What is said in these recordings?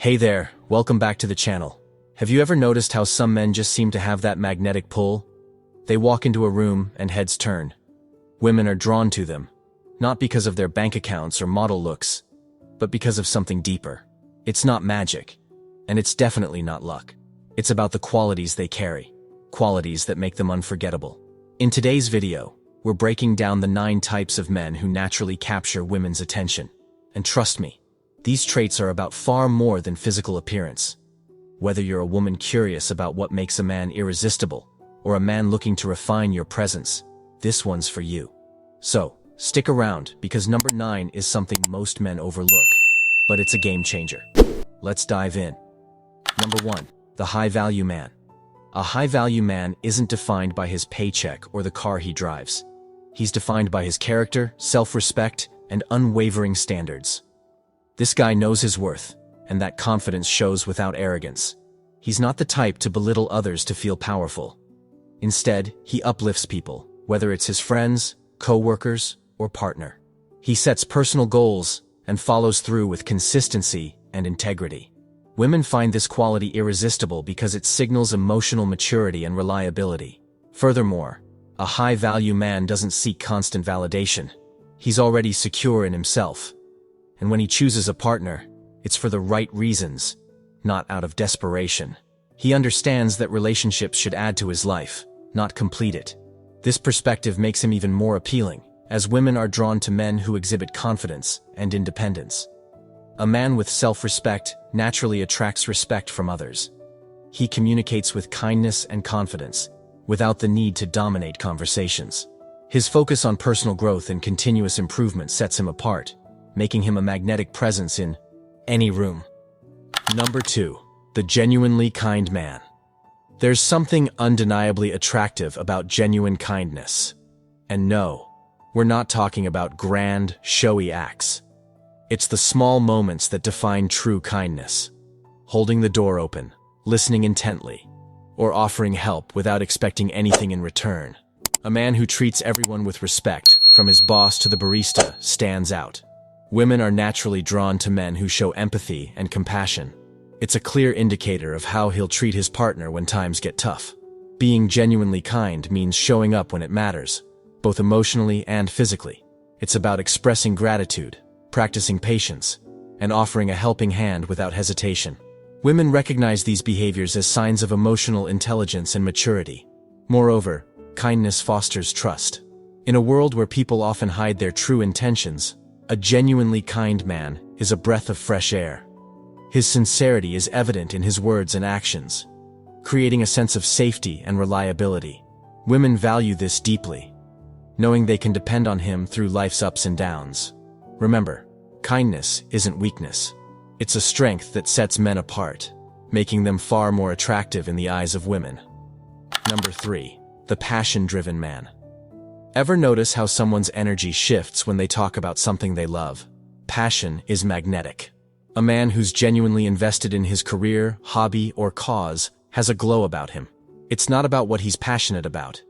Hey there, welcome back to the channel. Have you ever noticed how some men just seem to have that magnetic pull? They walk into a room and heads turn. Women are drawn to them, not because of their bank accounts or model looks, but because of something deeper. It's not magic, and it's definitely not luck. It's about the qualities they carry, qualities that make them unforgettable. In today's video, we're breaking down the 9 types of men who naturally capture women's attention. And trust me, these traits are about far more than physical appearance. Whether you're a woman curious about what makes a man irresistible, or a man looking to refine your presence, this one's for you. So, stick around, because number 9 is something most men overlook, but it's a game changer. Let's dive in. Number 1, the high-value man. A high-value man isn't defined by his paycheck or the car he drives. He's defined by his character, self-respect, and unwavering standards. This guy knows his worth, and that confidence shows without arrogance. He's not the type to belittle others to feel powerful. Instead, he uplifts people, whether it's his friends, co-workers, or partner. He sets personal goals and follows through with consistency and integrity. Women find this quality irresistible because it signals emotional maturity and reliability. Furthermore, a high-value man doesn't seek constant validation. He's already secure in himself. And when he chooses a partner, it's for the right reasons, not out of desperation. He understands that relationships should add to his life, not complete it. This perspective makes him even more appealing, as women are drawn to men who exhibit confidence and independence. A man with self-respect naturally attracts respect from others. He communicates with kindness and confidence, without the need to dominate conversations. His focus on personal growth and continuous improvement sets him apart, making him a magnetic presence in any room. Number 2, the genuinely kind man. There's something undeniably attractive about genuine kindness. And no, we're not talking about grand, showy acts. It's the small moments that define true kindness. Holding the door open, listening intently, or offering help without expecting anything in return. A man who treats everyone with respect, from his boss to the barista, stands out. Women are naturally drawn to men who show empathy and compassion. It's a clear indicator of how he'll treat his partner when times get tough. Being genuinely kind means showing up when it matters, both emotionally and physically. It's about expressing gratitude, practicing patience, and offering a helping hand without hesitation. Women recognize these behaviors as signs of emotional intelligence and maturity. Moreover, kindness fosters trust. In a world where people often hide their true intentions, a genuinely kind man is a breath of fresh air. His sincerity is evident in his words and actions, creating a sense of safety and reliability. Women value this deeply, knowing they can depend on him through life's ups and downs. Remember, kindness isn't weakness. It's a strength that sets men apart, making them far more attractive in the eyes of women. Number 3, the passion-driven man. Ever notice how someone's energy shifts when they talk about something they love? Passion is magnetic. A man who's genuinely invested in his career, hobby, or cause has a glow about him. It's not about what he's passionate about.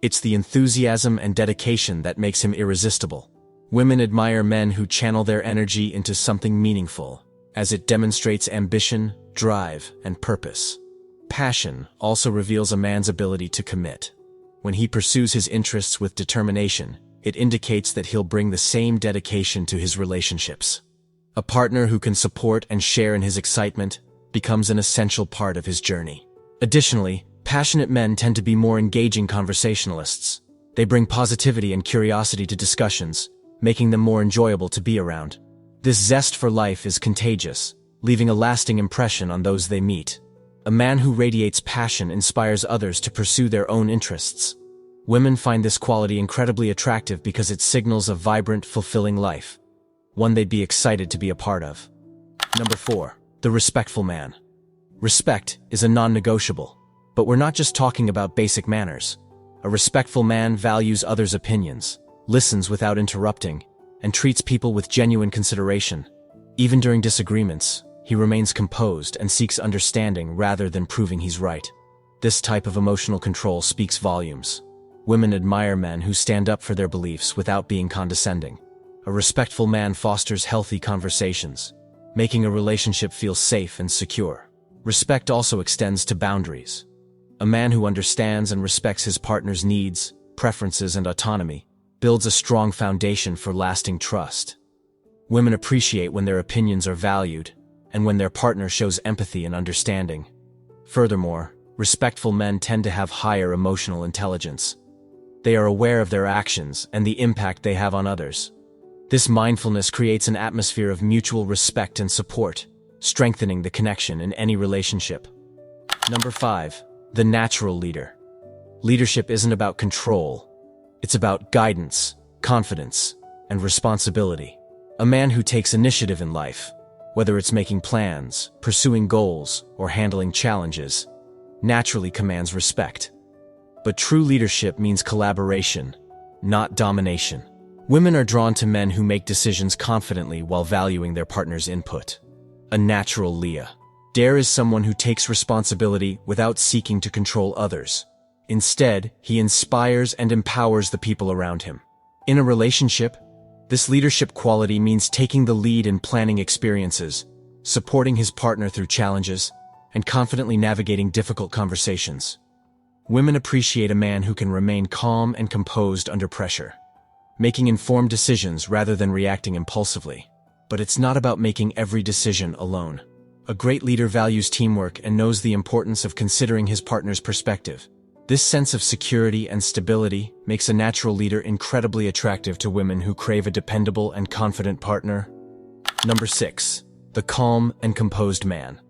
It's the enthusiasm and dedication that makes him irresistible. Women admire men who channel their energy into something meaningful, as it demonstrates ambition, drive, and purpose. Passion also reveals a man's ability to commit. When he pursues his interests with determination, it indicates that he'll bring the same dedication to his relationships. A partner who can support and share in his excitement becomes an essential part of his journey. Additionally, passionate men tend to be more engaging conversationalists. They bring positivity and curiosity to discussions, making them more enjoyable to be around. This zest for life is contagious, leaving a lasting impression on those they meet. A man who radiates passion inspires others to pursue their own interests. Women find this quality incredibly attractive because it signals a vibrant, fulfilling life, one they'd be excited to be a part of. Number 4, the respectful man. Respect is a non-negotiable, but we're not just talking about basic manners. A respectful man values others' opinions, listens without interrupting, and treats people with genuine consideration. Even during disagreements, he remains composed and seeks understanding rather than proving he's right. This type of emotional control speaks volumes. Women admire men who stand up for their beliefs without being condescending. A respectful man fosters healthy conversations, making a relationship feel safe and secure. Respect also extends to boundaries. A man who understands and respects his partner's needs, preferences, and autonomy builds a strong foundation for lasting trust. Women appreciate when their opinions are valued and when their partner shows empathy and understanding. Furthermore, respectful men tend to have higher emotional intelligence. They are aware of their actions and the impact they have on others. This mindfulness creates an atmosphere of mutual respect and support, strengthening the connection in any relationship. Number 5. The natural leader. Leadership isn't about control. It's about guidance, confidence, and responsibility. A man who takes initiative in life, whether it's making plans, pursuing goals, or handling challenges, naturally commands respect. But true leadership means collaboration, not domination. Women are drawn to men who make decisions confidently while valuing their partner's input. A natural leader. Dare is someone who takes responsibility without seeking to control others. Instead, he inspires and empowers the people around him. In a relationship, this leadership quality means taking the lead in planning experiences, supporting his partner through challenges, and confidently navigating difficult conversations. Women appreciate a man who can remain calm and composed under pressure, making informed decisions rather than reacting impulsively. But it's not about making every decision alone. A great leader values teamwork and knows the importance of considering his partner's perspective. This sense of security and stability makes a natural leader incredibly attractive to women who crave a dependable and confident partner. Number 6. The calm and composed man.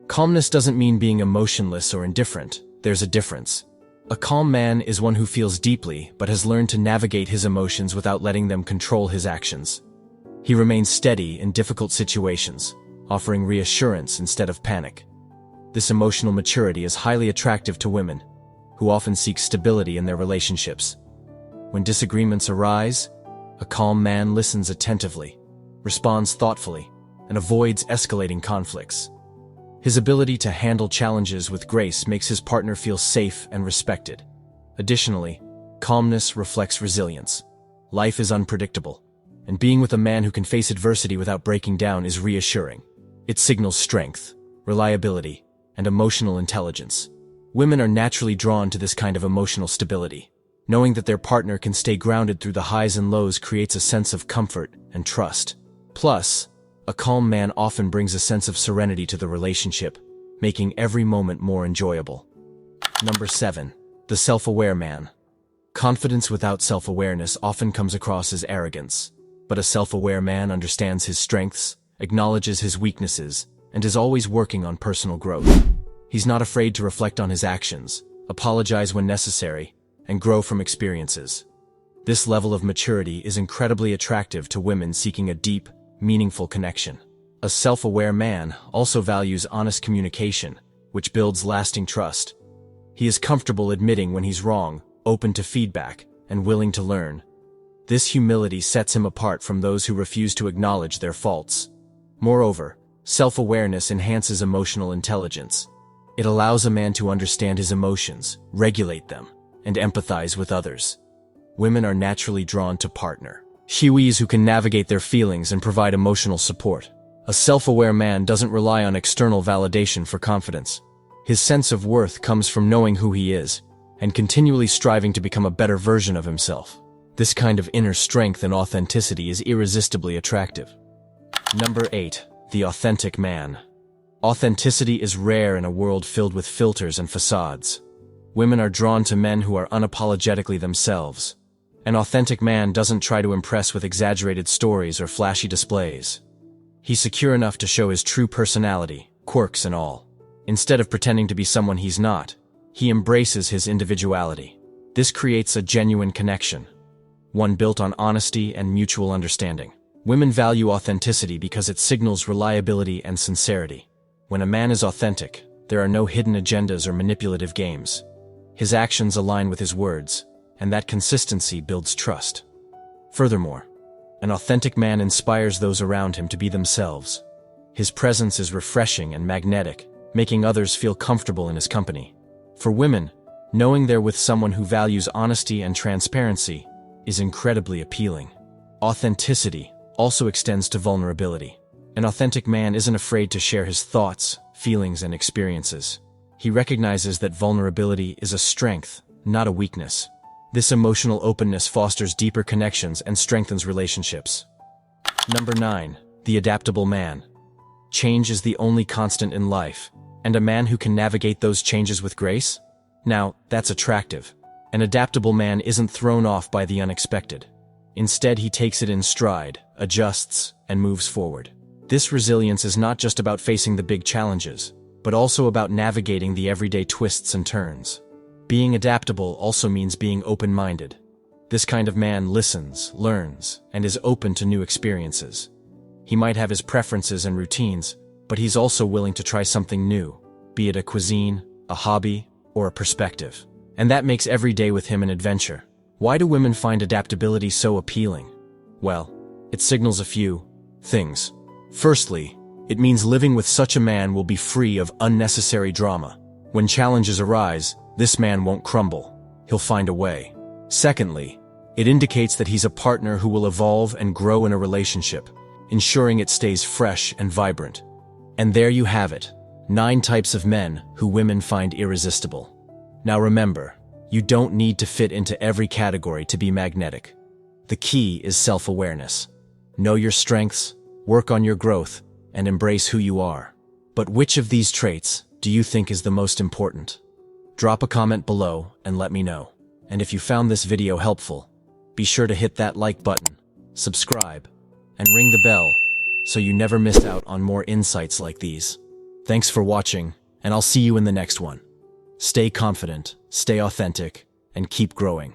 Calmness doesn't mean being emotionless or indifferent. There's a difference. A calm man is one who feels deeply but has learned to navigate his emotions without letting them control his actions. He remains steady in difficult situations, offering reassurance instead of panic. This emotional maturity is highly attractive to women, who often seek stability in their relationships. When disagreements arise, a calm man listens attentively, responds thoughtfully, and avoids escalating conflicts. His ability to handle challenges with grace makes his partner feel safe and respected. Additionally, calmness reflects resilience. Life is unpredictable, and being with a man who can face adversity without breaking down is reassuring. It signals strength, reliability, and emotional intelligence. Women are naturally drawn to this kind of emotional stability. Knowing that their partner can stay grounded through the highs and lows creates a sense of comfort and trust. Plus, a calm man often brings a sense of serenity to the relationship, making every moment more enjoyable. Number 7. The self-aware man. Confidence without self-awareness often comes across as arrogance, but a self-aware man understands his strengths, acknowledges his weaknesses, and is always working on personal growth. He's not afraid to reflect on his actions, apologize when necessary, and grow from experiences. This level of maturity is incredibly attractive to women seeking a deep, meaningful connection. A self-aware man also values honest communication, which builds lasting trust. He is comfortable admitting when he's wrong, open to feedback, and willing to learn. This humility sets him apart from those who refuse to acknowledge their faults. Moreover, self-awareness enhances emotional intelligence. It allows a man to understand his emotions, regulate them, and empathize with others. Women are naturally drawn to partner Shiwis who can navigate their feelings and provide emotional support. A self-aware man doesn't rely on external validation for confidence. His sense of worth comes from knowing who he is and continually striving to become a better version of himself. This kind of inner strength and authenticity is irresistibly attractive. Number 8. The authentic man. Authenticity is rare in a world filled with filters and facades. Women are drawn to men who are unapologetically themselves. An authentic man doesn't try to impress with exaggerated stories or flashy displays. He's secure enough to show his true personality, quirks and all. Instead of pretending to be someone he's not, he embraces his individuality. This creates a genuine connection, one built on honesty and mutual understanding. Women value authenticity because it signals reliability and sincerity. When a man is authentic, there are no hidden agendas or manipulative games. His actions align with his words, and that consistency builds trust. Furthermore, an authentic man inspires those around him to be themselves. His presence is refreshing and magnetic, making others feel comfortable in his company. For women, knowing they're with someone who values honesty and transparency is incredibly appealing. Authenticity also extends to vulnerability. An authentic man isn't afraid to share his thoughts, feelings, and experiences. He recognizes that vulnerability is a strength, not a weakness. This emotional openness fosters deeper connections and strengthens relationships. Number 9. The adaptable man. Change is the only constant in life, and a man who can navigate those changes with grace? Now, that's attractive. An adaptable man isn't thrown off by the unexpected. Instead, he takes it in stride, adjusts, and moves forward. This resilience is not just about facing the big challenges, but also about navigating the everyday twists and turns. Being adaptable also means being open-minded. This kind of man listens, learns, and is open to new experiences. He might have his preferences and routines, but he's also willing to try something new, be it a cuisine, a hobby, or a perspective. And that makes every day with him an adventure. Why do women find adaptability so appealing? Well, it signals a few things. Firstly, it means living with such a man will be free of unnecessary drama. When challenges arise, this man won't crumble. He'll find a way. Secondly, it indicates that he's a partner who will evolve and grow in a relationship, ensuring it stays fresh and vibrant. And there you have it, 9 types of men who women find irresistible. Now remember, you don't need to fit into every category to be magnetic. The key is self-awareness. Know your strengths, work on your growth, and embrace who you are. But which of these traits do you think is the most important? Drop a comment below and let me know. And if you found this video helpful, be sure to hit that like button, subscribe, and ring the bell so you never miss out on more insights like these. Thanks for watching, and I'll see you in the next one. Stay confident, stay authentic, and keep growing.